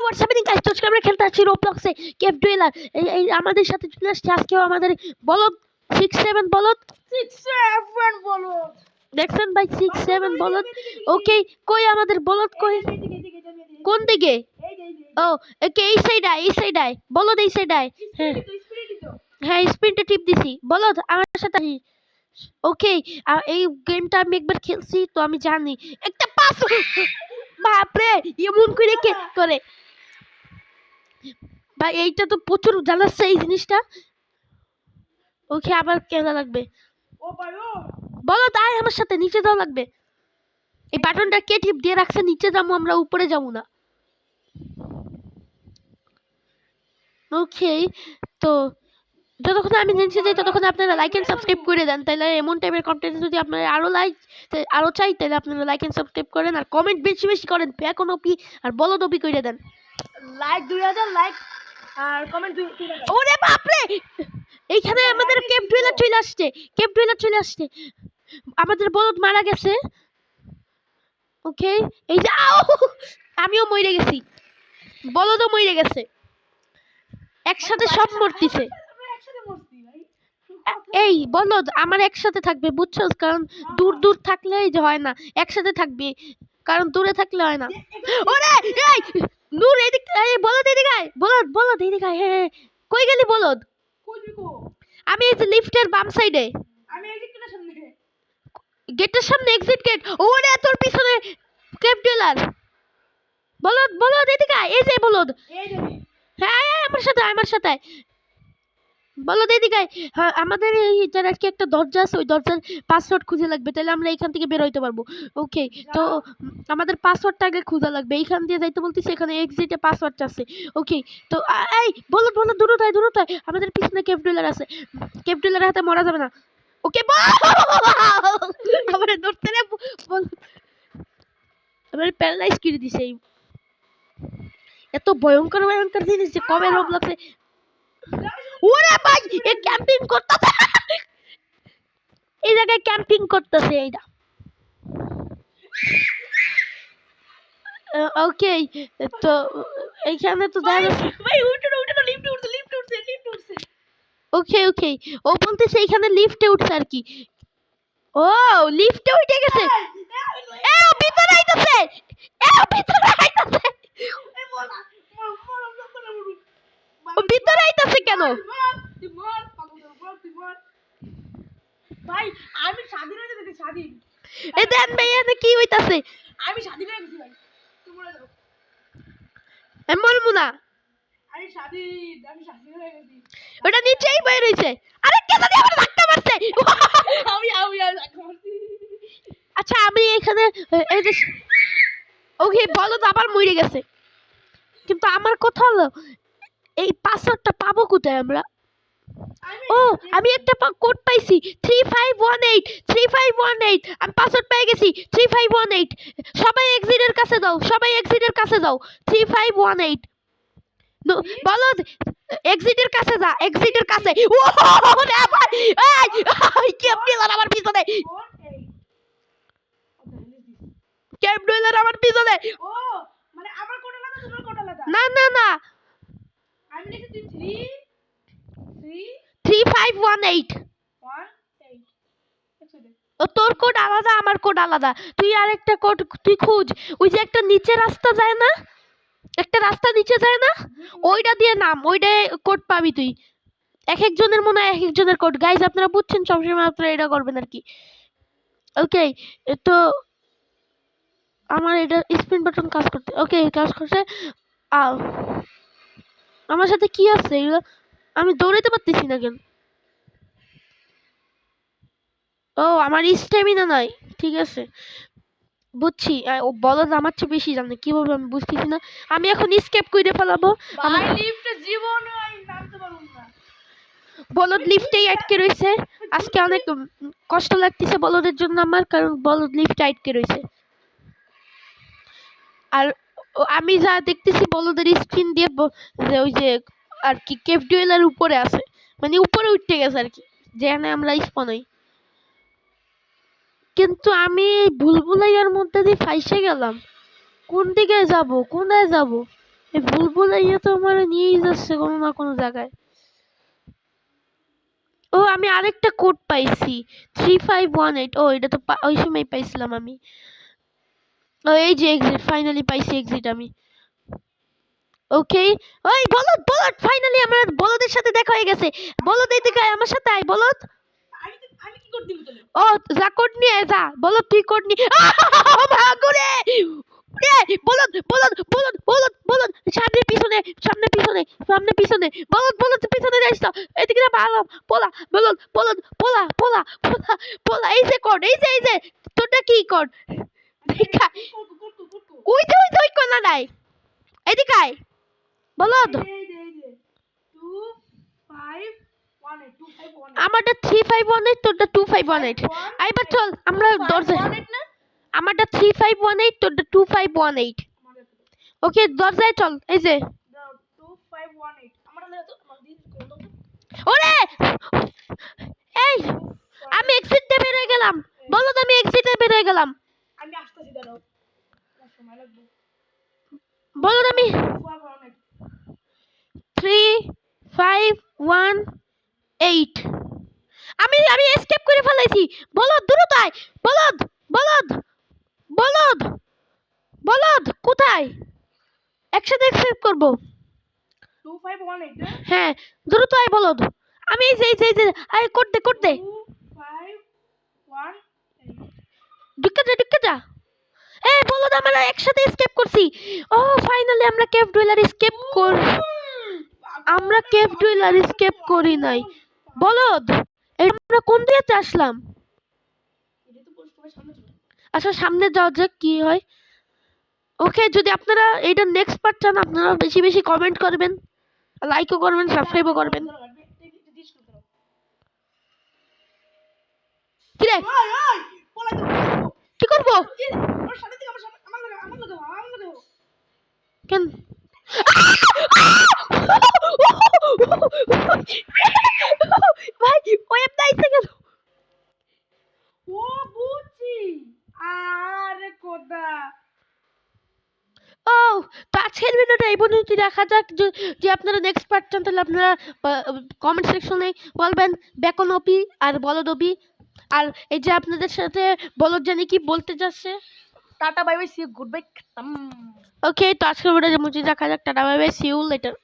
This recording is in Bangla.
হোয়াটসঅ্যাপ গাইস, তো আমরা খেলতে আছি রোবলক্সে কেভ ডুয়েলার। এই আমাদের সাথে চলে আসছে আজকেও আমাদের বলদ 6-7 বলদ 6-7 বলদ দেখছেন ভাই, 6-7 বলদ। ওকে, কই আমাদের বলদ কই? কোন দিকে? ও ওকে, এই সাইড আয় বলদ, এই সাইড আয়। হ্যাঁ হ্যাঁ, স্পিনটা টিপ দিছি। বলদ আমার সাথে আসিস। ওকে, এই গেমটা আমি একবার খেলছি তো আমি জানি। একটা পাস, বাপরে এমন করে কে করে ভাই, এইটা তো প্রচুর জ্বালাচ্ছে এই জিনিসটা। ওকে, আবার খেলা লাগবে। বলো তাই আমার সাথে নিচে যাওয়া লাগবে। এই বাটনটা কে টিপ দিয়ে রাখছে? নিচে যাবো আমরা, উপরে যাবো না। ওকে, তো যতক্ষণ আমি নিচে যাই ততক্ষণ আপনারা লাইক এন্ড সাবস্ক্রাইব করে দেন, তাহলে এমন টাইপের কন্টেন্ট যদি আপনারা আরো চাই তাহলে আপনারা লাইক এন্ড সাবস্ক্রাইব করেন, আর কমেন্ট বেশি বেশি করেন। এখন ওপি আর বলদ ওপি করে দেন। লাইক 2000 লাইক আর কমেন্ট 2000। ওরে বাপরে, এইখানে আমাদের কেভ ডুয়েলার চলে আসছে। আমাদের বলদ মারা গেছে। ওকে, এই যে আমিও মরে গেছি, বলদও মরে গেছে, একসাথে সব মরতিছে। এই বলদ আমার একসাথে থাকবে, বুঝছো? কারণ দূর দূর থাকলে এই যে হয় না, একসাথে থাকবে, কারণ দূরে থাকলে হয় না। ওরে এই নূর, এদিকে বলদ, এদিকে আয়। বলদ এদিকে আয়। হ্যাঁ, কই গেলি বলদ? আমি এই যে লিফটের বাম সাইডে, আমি এই দিকটার সামনে, গেটের সামনে, এক্সিট গেট। ওরে তোর পিছনে কেভ ডুয়েলার। বলদ এদিকে আয়। এই যে বলদ, এই যে হ্যাঁ আমার সাথে বলদ এদিকে আয়। হ্যাঁ, আমাদের এই জায়গায় কি একটা দরজা আছে, ওই দরজার পাসওয়ার্ড খুঁজে লাগবে, তাহলে আমরা এখান থেকে বের হইতে পারবো। ওকে, তো আমাদের পাসওয়ার্ডটা আগে খোঁজা লাগবে। এইখান দিয়ে যাইতে বলতেছি, এখানে এক্সিটে পাসওয়ার্ডটা আছে। ওকে, তো এই বলদ দূরত আয়। আমাদের পিছনে কেভ ডুয়েলার আছে, কেভ ডুয়েলারের হাতে মরা যাবে না। ওকে, আমার ধরতে রে আমার প্যারালাইজ করে দিছে। এত ভয়ঙ্কর জিনিস যে কবে রোবলক্সে। ওরে ভাই, এ ক্যাম্পিং করতেছে, এই জায়গায় ক্যাম্পিং করতেছে এইটা। ওকে, তো এইখানে তো দেখা ভাই উঠে লিফটে উঠছে। ওকে, ও বলতেছে এইখানে লিফটে উঠছে আর কি। ও লিফটে উঠে গেছে। ও ভিতরে আইতাছে। ও ভিতরে আইতাছে কেন? ভাই আমি স্বাধীন হয়ে গেছি, স্বাধীন। এ দেন ভাই, এখানে কি হইতাছে? আমি স্বাধীন হয়ে গেছি ভাই, তোমরা যাও। বলবো না, আমি স্বাধীন হয়ে গেছি। ওটা নিচেই বই রইছে। আরে কে জানি আমার ধাক্কা মারছে। আমি ধাক্কা মারছি। আচ্ছা, আমি এখানে এই যে ওকে, বলদ আবার মরে গেছে। কিন্তু আমার কথা হলো, এই পাসওয়ার্ডটা পাবো কোথায় আমরা? ও, আমি একটা কোড পাইছি, 3518 আমি পাসওয়ার্ড পেয়ে গেছি। 3518 সবাই এক্সিটের কাছে যাও 3518। বলদ এক্সিটের কাছে যা, এক্সিটের কাছে। ও রে ভাই, এই কেভ ডুয়েলার আমার পিছনে, কেভ ডুয়েলার আমার পিছনে। ও মানে আমার কোড আলাদা, তোমার কোড আলাদা? না, আমি লিখেছি 3518। 3-3-1-8। ও তোর কোড আলাদা, আমার কোড আলাদা। তুই আরেকটা কোড তুই খুঁজ। ওই যে একটা নিচে রাস্তা যায় না, একটা রাস্তা নিচে যায় না, ওইটা দিয়ে নাম, ওইটা কোড পাবি তুই। এক একজনের মনে হয় এক একজনের কোড। গাইজ আপনারা বুঝছেন, সবসময় আপনারা এটা করবেন আর কি। ওকে, তো আমার এটা স্পিন বাটন কাজ করতে, ওকে কাজ করছে। আমার সাথে কি আছে এগুলো? আমি দৌড়াতে পারতেছি না কেন? ও আমার স্ট্যামিনা নাই, ঠিক আছে বুঝছি। ও বলদ আমার চেয়ে বেশি জানে, কিভাবে আমি বুঝতেছি না। আমি এখন স্কেপ করে ফেলাবো। ভাই লিফটে জীবন আমি নামতে পারবো না। বলদ লিফটেই আটকে রয়েছে। আজকে অনেক কষ্ট লাগতেছে বলদের জন্য আমার, কারণ বলদ লিফটে আটকে রয়েছে। আর আমি যা দেখতেছি বলদের স্ক্রিন দিয়ে ওই যে আর কি কেভ ডুয়েলার উপরে আছে, মানে উপরে উঠতে গেছে আর কি, যেখানে আমরা স্পন হই। কিন্তু আমি ভুলভুলাইয়ার মধ্যে দিয়ে ফাইসে গেলাম। কোন দিকে যাব, কোথায় যাব? এই বুলবুলাইয়া তো আমার নিয়েই যাচ্ছে কোনো না কোনো জায়গায়। ও আমি আরেকটা কোড পাইছি 3518। ও এটা তো ওই সময় পাইছিলাম আমি। ও এই যে এক্সিট, ফাইনালি পাইছি এক্সিট আমি। ওকে, ওই বলদ বলদ, ফাইনালি আমার বলদের সাথে দেখা হয়ে গেছে। বলদ এদিকে আয়, আমার সাথে আয় বলদ। আমি কি করতে বলে? ও যা কোড নিয়ে আয়, যা বলদ তুই কোড নিয়ে ভাগুরে বলদ বলদ বলদ বলদ বলদ, সামনে পিছনে সামনে পিছনে সামনে পিছনে, বলদ বলদ পিছনে যাইস তো, এদিকে না ভালো পোলা বলদ বলদ পোলা পোলা পোলা পোলা। এই যে কোড, এই যে তোরটা কি কোড দেখা, ওই যে ওই কোনা নাই, এদিকে আয় বলদ। এই যে 2518 আমারটা 3518, তোরটা 2518। আইবার চল আমরা দরজা, না আমারটা 3518, তোরটা 2518। ওকে দরজায় চল, এই যে 2518 আমার লাগে তো আমার দিন কোন দাও তো। ওরে এই আমি এক্সিট দিয়ে বের হয়ে গেলাম বলদ, আমি এক্সিটে বের হয়ে গেলাম আমি আসতেছি, দাঁড়াও আমার সময় লাগবে। বলদ। আমি 2518 3518, আমি আমি এসকেপ করে ফেলাইছি। বলদ দ্রুত আয়, বলদ বলদ বলদ বলদ কোথায়, একসাথে এক্সেপ্ট করব। 2518 না হ্যাঁ দ্রুত আয় বলদ। আমি এই যে আয় কোড দে 2518 ঢুকে যা। এই বলদ আমরা একসাথে এসকেপ করছি। ও ফাইনালি আমরা কেভ ডুয়েলার এসকেপ কর, আমরা কেভ ডুয়েলার এসকেপ করি নাই বলদ। আমরা কোন দিকে আসলাম? এটা তো পোস্ট সামনে ছিল। আচ্ছা সামনে যাওয়া যাক কি হয়। ওকে, যদি আপনারা এইটা নেক্সট পার্ট চান, আপনারা বেশি বেশি কমেন্ট করবেন, লাইকও করবেন, সাবস্ক্রাইবও করবেন। কি রে ওই ওই পলাই তো কি করবো ওর সামনে থেকে আমার লাগা কেন? ভাই ওই একটা আইসে গেল। ও বুঝছি, আরে কোদা ও তো আজকের ভিডিওটা এই পর্যন্ত দেখা যাক। যে আপনারা নেক্সট পার্ট চান তাহলে আপনারা কমেন্ট সেকশনে বলবেন বেকন ওপি আর বলদ ওপি। আর এই যে আপনাদের সাথে বলদ জানি কি বলতে যাচ্ছে। Tata bye bye see you good bye. Okay তো আজকের ভিডিওটা মুছে দেখা যাক। Tata bye bye, see you letter.